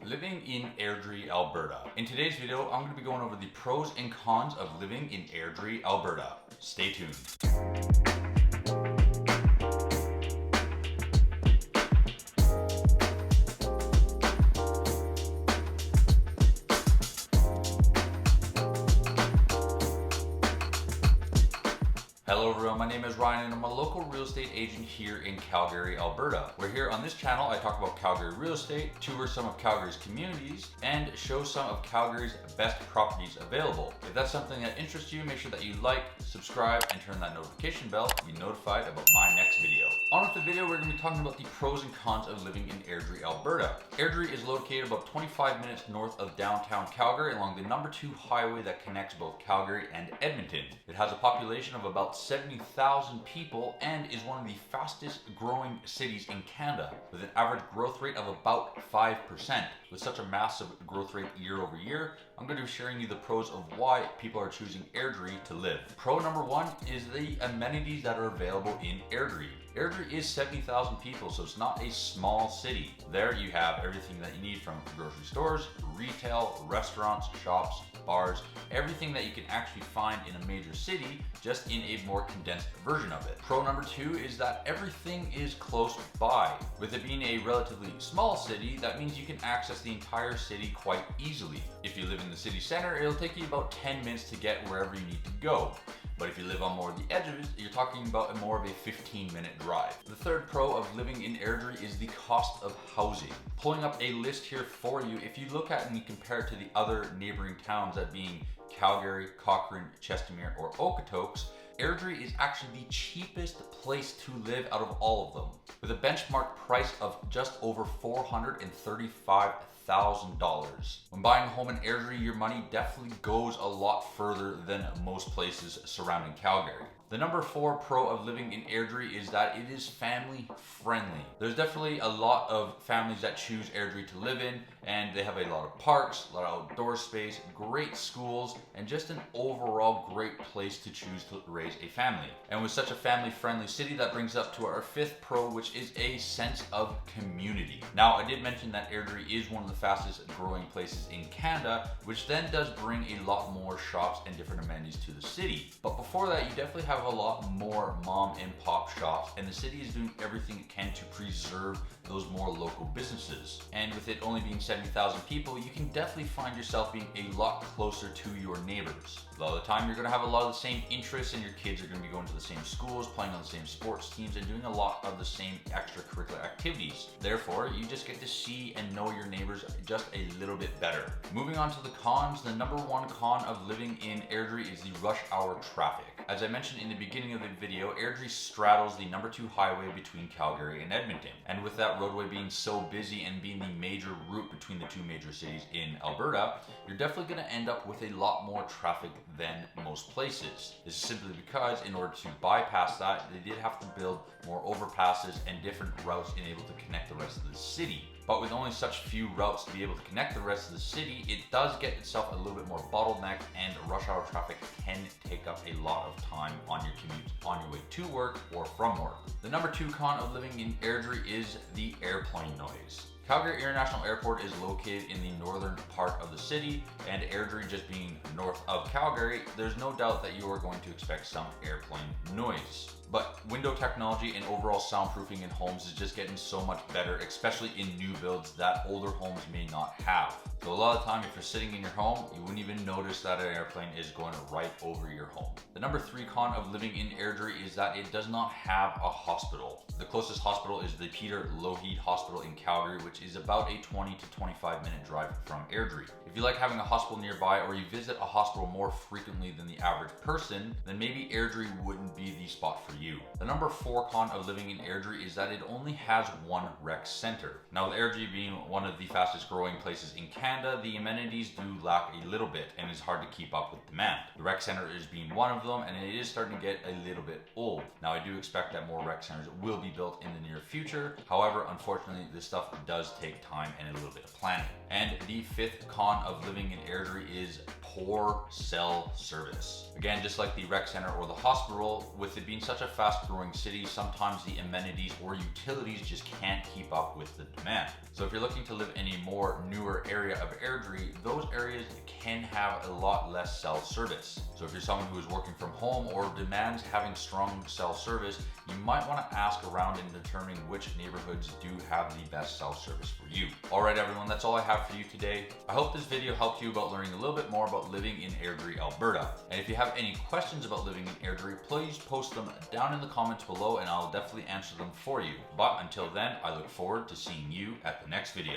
Living in Airdrie, Alberta. In today's video, I'm going to be going over the pros and cons of living in Airdrie, Alberta. Stay tuned. Hello everyone, my name is Ryan and I'm a local real estate agent here in Calgary, Alberta. Where here on this channel I talk about Calgary real estate, tour some of Calgary's communities, and show some of Calgary's best properties available. If that's something that interests you, make sure that you like, subscribe, and turn that notification bell to be notified about my next video. On with the video, we're going to be talking about the pros and cons of living in Airdrie, Alberta. Airdrie is located about 25 minutes north of downtown Calgary along the number 2 highway that connects both Calgary and Edmonton. It has a population of about 70,000 people and is one of the fastest growing cities in Canada with an average growth rate of about 5%. With such a massive growth rate year over year, I'm going to be sharing you the pros of why people are choosing Airdrie to live. Pro number 1 is the amenities that are available in Airdrie. Airdrie is 70,000 people, so it's not a small city. There you have everything that you need from grocery stores, retail, restaurants, shops, bars, everything that you can actually find in a major city, just in a more condensed version of it. Pro number 2 is that everything is close by. With it being a relatively small city, that means you can access the entire city quite easily. If you live in the city center, it'll take you about 10 minutes to get wherever you need to go. But if you live on more of the edges, you're talking about more of a 15-minute drive. The third pro of living in Airdrie is the cost of housing. Pulling up a list here for you, if you look at and you compare it to the other neighboring towns, that being Calgary, Cochrane, Chestermere, or Okotoks, Airdrie is actually the cheapest place to live out of all of them, with a benchmark price of just over $435,000. When buying a home in Airdrie, your money definitely goes a lot further than most places surrounding Calgary. The number 4 pro of living in Airdrie is that it is family friendly. There's definitely a lot of families that choose Airdrie to live in, and they have a lot of parks, a lot of outdoor space, great schools, and just an overall great place to choose to raise a family. And with such a family friendly city, that brings up to our 5th pro, which is a sense of community. Now, I did mention that Airdrie is one of the fastest growing places in Canada, which then does bring a lot more shops and different amenities to the city. But before that, you definitely have a lot more mom and pop shops, and the city is doing everything it can to preserve those more local businesses. And with it only being 70,000 people, you can definitely find yourself being a lot closer to your neighbors. A lot of the time, you're going to have a lot of the same interests, and your kids are going to be going to the same schools, playing on the same sports teams, and doing a lot of the same extracurricular activities. Therefore, you just get to see and know your neighbors just a little bit better. Moving on to the cons, the number 1 con of living in Airdrie is the rush hour traffic. As I mentioned in the beginning of the video, Airdrie straddles the number 2 highway between Calgary and Edmonton. And with that roadway being so busy and being the major route between the 2 major cities in Alberta, you're definitely going to end up with a lot more traffic than most places. This is simply because in order to bypass that, they did have to build more overpasses and different routes in able to connect the rest of the city. But with only such few routes to be able to connect the rest of the city, it does get itself a little bit more bottlenecked, and rush hour traffic can take up a lot of time on your commute on your way to work or from work. The number 2 con of living in Airdrie is the airplane noise. Calgary International Airport is located in the northern part of the city, and Airdrie just being north of Calgary, there's no doubt that you are going to expect some airplane noise. But window technology and overall soundproofing in homes is just getting so much better, especially in new builds that older homes may not have. So a lot of the time, if you're sitting in your home, you wouldn't even notice that an airplane is going right over your home. The number 3 con of living in Airdrie is that it does not have a hospital. The closest hospital is the Peter Lougheed Hospital in Calgary, which is about a 20 to 25 minute drive from Airdrie. If you like having a hospital nearby, or you visit a hospital more frequently than the average person, then maybe Airdrie wouldn't be the spot for you. The number 4 con of living in Airdrie is that it only has one rec center. Now, with Airdrie being one of the fastest growing places in Canada, the amenities do lack a little bit, and it's hard to keep up with demand. The rec center is being one of them, and it is starting to get a little bit old. Now, I do expect that more rec centers will be built in the near future. However, unfortunately, this stuff does take time and a little bit of planning. And the 5th con of living in Airdrie is poor cell service. Again, just like the rec center or the hospital, with it being such a fast growing city, sometimes the amenities or utilities just can't keep up with the demand. So if you're looking to live in a more newer area of Airdrie, those areas can have a lot less cell service. So if you're someone who is working from home or demands having strong cell service, you might want to ask around in determining which neighborhoods do have the best cell service for you. Alright everyone, that's all I have for you today. I hope this video helped you about learning a little bit more about living in Airdrie, Alberta. And if you have any questions about living in Airdrie, please post them down in the comments below and I'll definitely answer them for you. But until then, I look forward to seeing you at the next video.